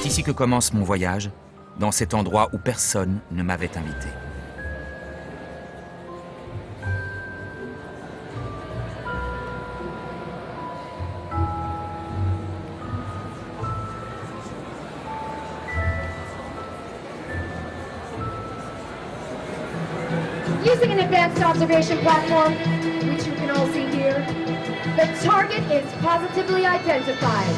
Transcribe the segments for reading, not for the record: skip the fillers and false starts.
C'est ici que commence mon voyage, dans cet endroit où personne ne m'avait invité. Using an advanced observation platform, which you can all see here, the target is positively identified.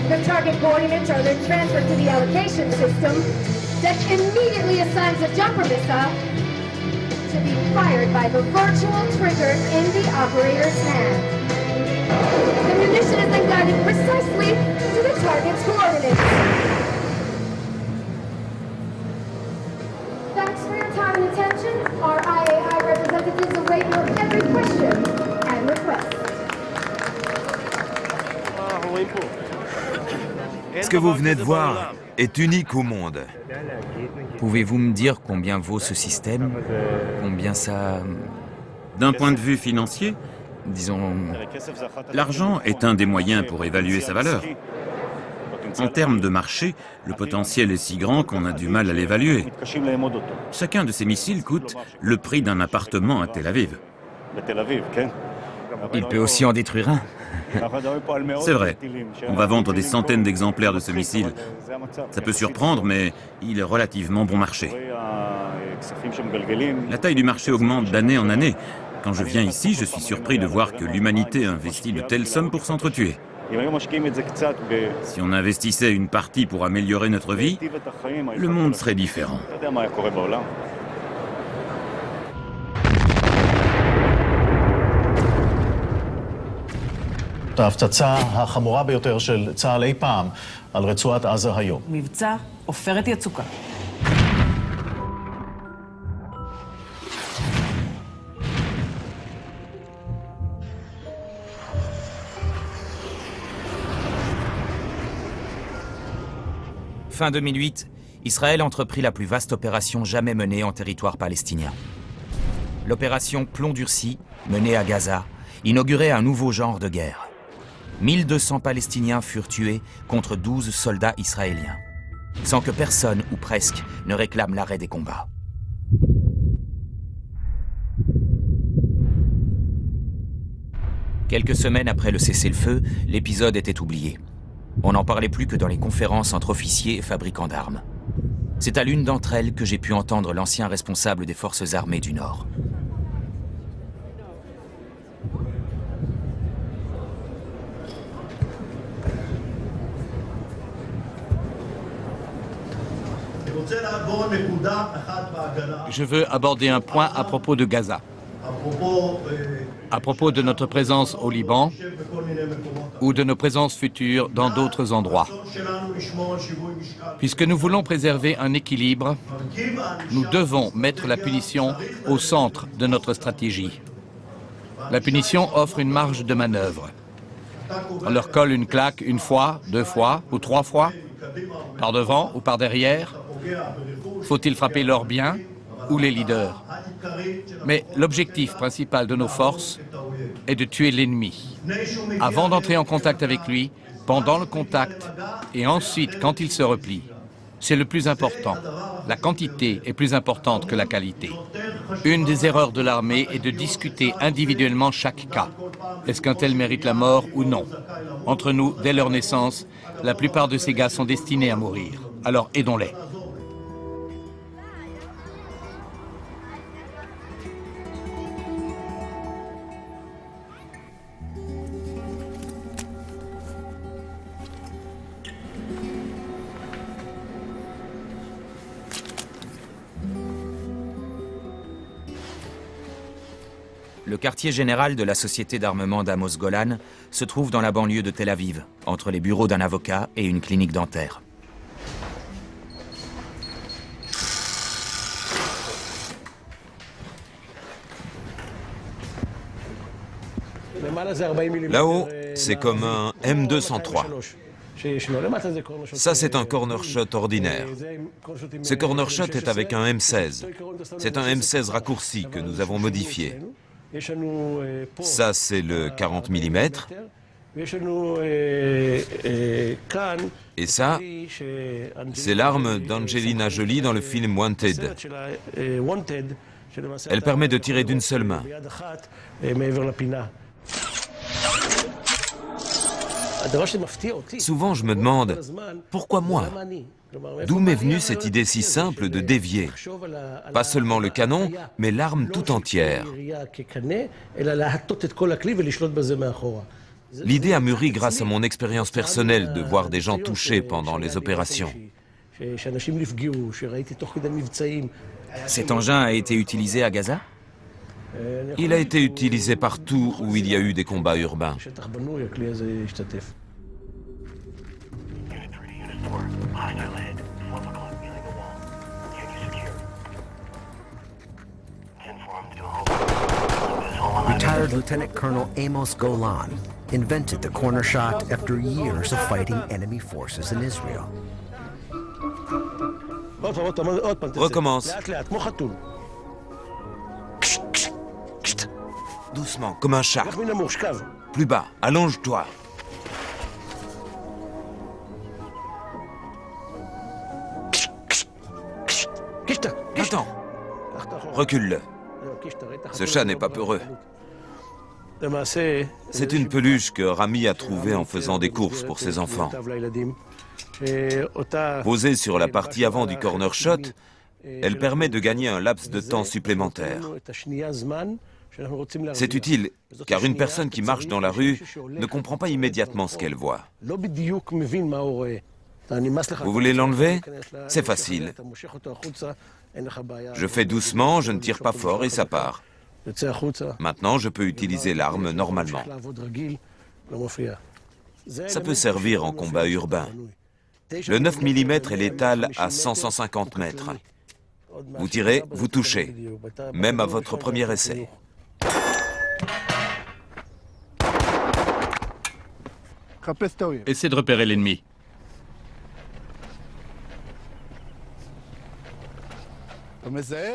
The target coordinates are then transferred to the allocation system that immediately assigns a jumper missile to be fired by the virtual trigger in the operator's hand. The munition is then guided precisely to the target's coordinates. Thanks for your time and attention. Our IAI representatives await your every question and request. Ce que vous venez de voir est unique au monde. Pouvez-vous me dire combien vaut ce système? Combien ça... D'un point de vue financier, disons... l'argent est un des moyens pour évaluer sa valeur. En termes de marché, le potentiel est si grand qu'on a du mal à l'évaluer. Chacun de ces missiles coûte le prix d'un appartement à Tel Aviv. Il peut aussi en détruire un. C'est vrai, on va vendre des centaines d'exemplaires de ce missile. Ça peut surprendre, mais il est relativement bon marché. La taille du marché augmente d'année en année. Quand je viens ici, je suis surpris de voir que l'humanité investit de telles sommes pour s'entretuer. Si on investissait une partie pour améliorer notre vie, le monde serait différent. ההפצצה החמורה ביותר של צה"ל אי פעם על רצועת עזה היום. מבצע עופרת יצוקה. Fin 2008, Israël entreprit la plus vaste opération jamais menée en territoire palestinien. L'opération Plomb durci, menée à Gaza, inaugurait un nouveau genre de guerre. 1200 Palestiniens furent tués contre 12 soldats israéliens, sans que personne, ou presque, ne réclame l'arrêt des combats. Quelques semaines après le cessez-le-feu, l'épisode était oublié. On n'en parlait plus que dans les conférences entre officiers et fabricants d'armes. C'est à l'une d'entre elles que j'ai pu entendre l'ancien responsable des forces armées du Nord. Je veux aborder un point à propos de Gaza, à propos de notre présence au Liban ou de nos présences futures dans d'autres endroits. Puisque nous voulons préserver un équilibre, nous devons mettre la punition au centre de notre stratégie. La punition offre une marge de manœuvre. On leur colle une claque une fois, 2 fois ou 3 fois, par devant ou par derrière. Faut-il frapper leurs biens ou les leaders? Mais l'objectif principal de nos forces est de tuer l'ennemi, avant d'entrer en contact avec lui, pendant le contact et ensuite quand il se replie. C'est le plus important. La quantité est plus importante que la qualité. Une des erreurs de l'armée est de discuter individuellement chaque cas. Est-ce qu'un tel mérite la mort ou non? Entre nous, dès leur naissance, la plupart de ces gars sont destinés à mourir. Alors aidons-les. Le quartier général de la société d'armement d'Amos Golan se trouve dans la banlieue de Tel Aviv, entre les bureaux d'un avocat et une clinique dentaire. Là-haut, c'est comme un M203. Ça, c'est un corner shot ordinaire. Ce corner shot est avec un M16. C'est un M16 raccourci que nous avons modifié. Ça, c'est le 40 mm. Et ça, c'est l'arme d'Angelina Jolie dans le film Wanted. Elle permet de tirer d'une seule main. Souvent, je me demande, pourquoi moi? D'où m'est venue cette idée si simple de dévier? Pas seulement le canon, mais l'arme tout entière. L'idée a mûri grâce à mon expérience personnelle de voir des gens touchés pendant les opérations. Cet engin a été utilisé à Gaza? Il a été utilisé partout où il y a eu des combats urbains. Retired Lieutenant Colonel Amos Golan invented the corner shot after years of fighting enemy forces in Israel. Recommence. Doucement, comme un chat. Plus bas, allonge-toi. Attends. Recule-le. Ce chat n'est pas peureux. C'est une peluche que Rami a trouvée en faisant des courses pour ses enfants. Posée sur la partie avant du corner shot, elle permet de gagner un laps de temps supplémentaire. C'est utile, car une personne qui marche dans la rue ne comprend pas immédiatement ce qu'elle voit. Vous voulez l'enlever? C'est facile. Je fais doucement, je ne tire pas fort et ça part. Maintenant, je peux utiliser l'arme normalement. Ça peut servir en combat urbain. Le 9 mm est létal à 100-150 mètres. Vous tirez, vous touchez, même à votre premier essai. Essaie de repérer l'ennemi.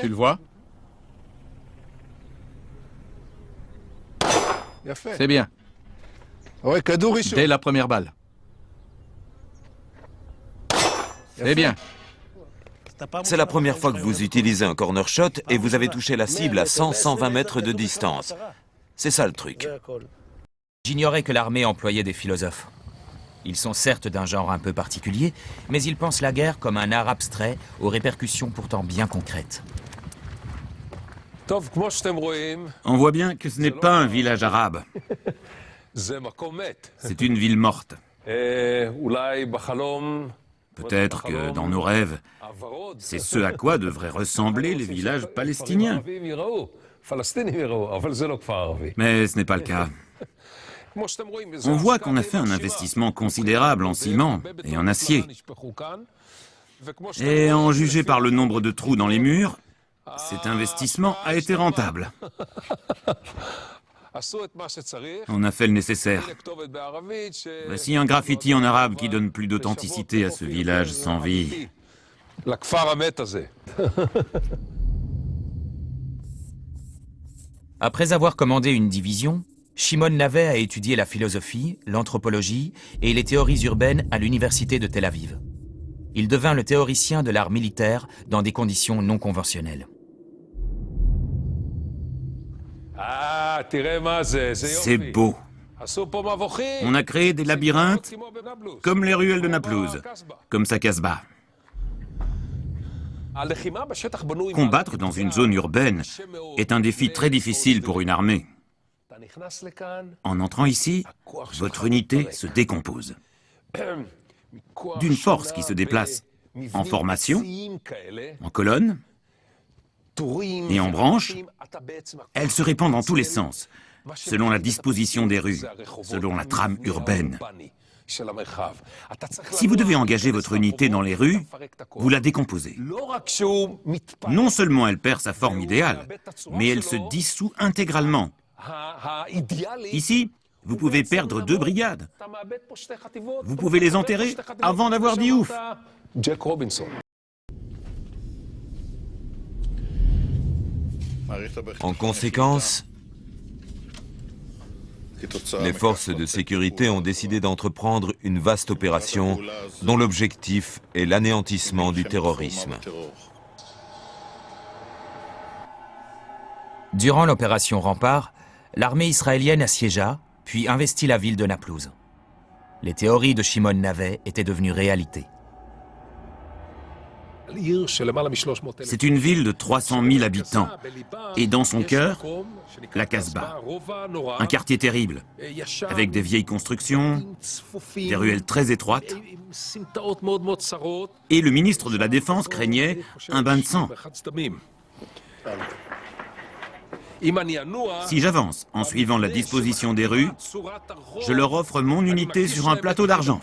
Tu le vois? C'est bien. Dès la première balle. C'est bien. C'est la première fois que vous utilisez un corner shot et vous avez touché la cible à 100-120 mètres de distance. C'est ça le truc. J'ignorais que l'armée employait des philosophes. Ils sont certes d'un genre un peu particulier, mais ils pensent la guerre comme un art abstrait aux répercussions pourtant bien concrètes. On voit bien que ce n'est pas un village arabe. C'est une ville morte. Peut-être que dans nos rêves, c'est ce à quoi devraient ressembler les villages palestiniens. Mais ce n'est pas le cas. On voit qu'on a fait un investissement considérable en ciment et en acier. Et en juger par le nombre de trous dans les murs, cet investissement a été rentable. On a fait le nécessaire. Voici un graffiti en arabe qui donne plus d'authenticité à ce village sans vie. Après avoir commandé une division, Shimon Naveh a étudié la philosophie, l'anthropologie et les théories urbaines à l'université de Tel Aviv. Il devint le théoricien de l'art militaire dans des conditions non conventionnelles. C'est beau. On a créé des labyrinthes comme les ruelles de Naplouse, comme sa Casbah. Combattre dans une zone urbaine est un défi très difficile pour une armée. En entrant ici, votre unité se décompose. D'une force qui se déplace en formation, en colonne et en branche, elle se répand dans tous les sens, selon la disposition des rues, selon la trame urbaine. Si vous devez engager votre unité dans les rues, vous la décomposez. Non seulement elle perd sa forme idéale, mais elle se dissout intégralement. Ici, vous pouvez perdre 2 brigades. Vous pouvez les enterrer avant d'avoir dit ouf. En conséquence, Les forces de sécurité ont décidé d'entreprendre une vaste opération dont l'objectif est l'anéantissement du terrorisme. Durant l'opération Rempart, l'armée israélienne assiégea, puis investit la ville de Naplouse. Les théories de Shimon Navet étaient devenues réalité. C'est une ville de 300 000 habitants. Et dans son cœur, la Casbah. Un quartier terrible, avec des vieilles constructions, des ruelles très étroites. Et le ministre de la Défense craignait un bain de sang. Si j'avance en suivant la disposition des rues, je leur offre mon unité sur un plateau d'argent.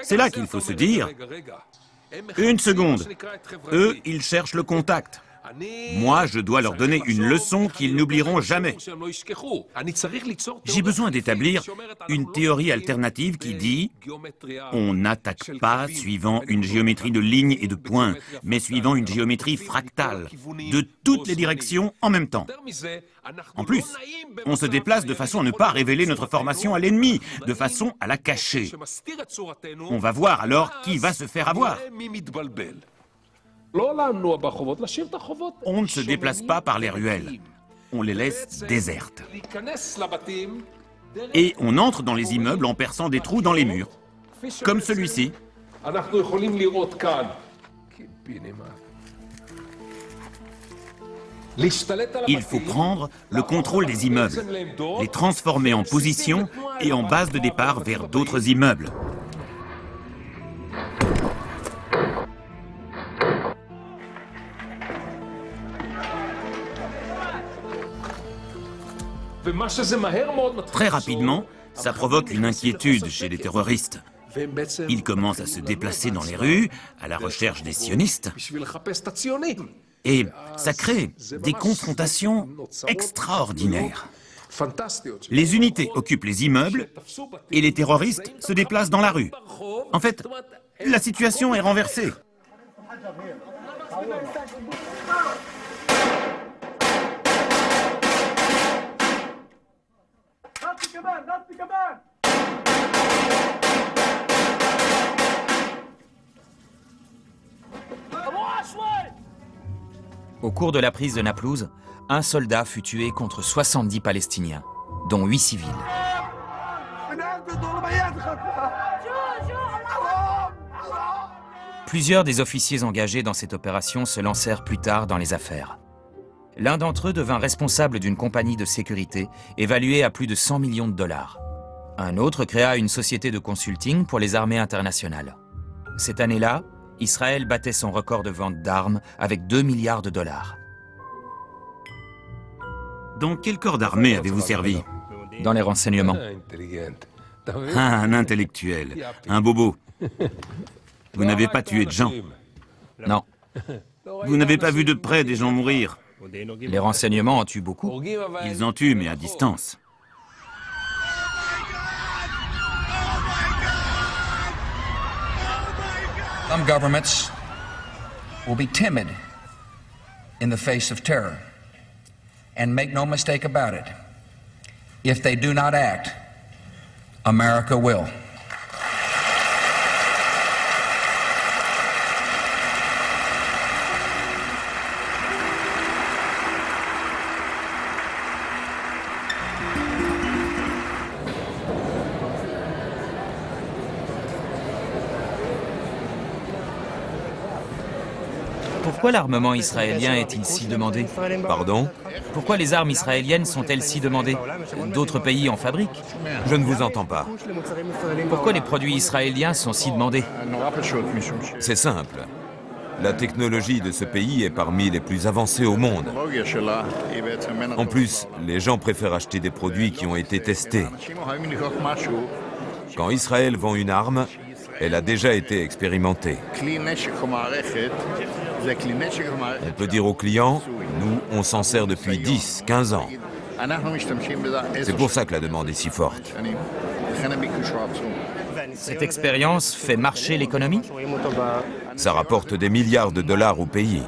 C'est là qu'il faut se dire, une seconde, eux, ils cherchent le contact. Moi, je dois leur donner une leçon qu'ils n'oublieront jamais. J'ai besoin d'établir une théorie alternative qui dit « On n'attaque pas suivant une géométrie de lignes et de points, mais suivant une géométrie fractale, de toutes les directions en même temps. » En plus, on se déplace de façon à ne pas révéler notre formation à l'ennemi, de façon à la cacher. On va voir alors qui va se faire avoir. On ne se déplace pas par les ruelles, on les laisse désertes. Et on entre dans les immeubles en perçant des trous dans les murs, comme celui-ci. Il faut prendre le contrôle des immeubles, les transformer en position et en base de départ vers d'autres immeubles. Très rapidement, ça provoque une inquiétude chez les terroristes. Ils commencent à se déplacer dans les rues, à la recherche des sionistes. Et ça crée des confrontations extraordinaires. Les unités occupent les immeubles et les terroristes se déplacent dans la rue. En fait, la situation est renversée. Au cours de la prise de Naplouse, un soldat fut tué contre 70 Palestiniens, dont 8 civils. Plusieurs des officiers engagés dans cette opération se lancèrent plus tard dans les affaires. L'un d'entre eux devint responsable d'une compagnie de sécurité évaluée à plus de 100 millions de dollars. Un autre créa une société de consulting pour les armées internationales. Cette année-là, Israël battait son record de vente d'armes avec 2 milliards de dollars. Dans quel corps d'armée avez-vous servi? Dans les renseignements. Ah, un intellectuel, un bobo. Vous n'avez pas tué de gens. Non. Vous n'avez pas vu de près des gens mourir. Les renseignements en tuent beaucoup. Ils en tuent, mais à distance. Some governments will be timid in the face of terror. And make no mistake about it, if they do not act, America will. Pourquoi l'armement israélien est-il si demandé? Pardon? Pourquoi les armes israéliennes sont-elles si demandées? D'autres pays en fabriquent. Je ne vous entends pas. Pourquoi les produits israéliens sont si demandés? C'est simple. La technologie de ce pays est parmi les plus avancées au monde. En plus, les gens préfèrent acheter des produits qui ont été testés. Quand Israël vend une arme, elle a déjà été expérimentée. On peut dire aux clients, nous, on s'en sert depuis 10, 15 ans. C'est pour ça que la demande est si forte. Cette expérience fait marcher l'économie? Ça rapporte des milliards de dollars au pays.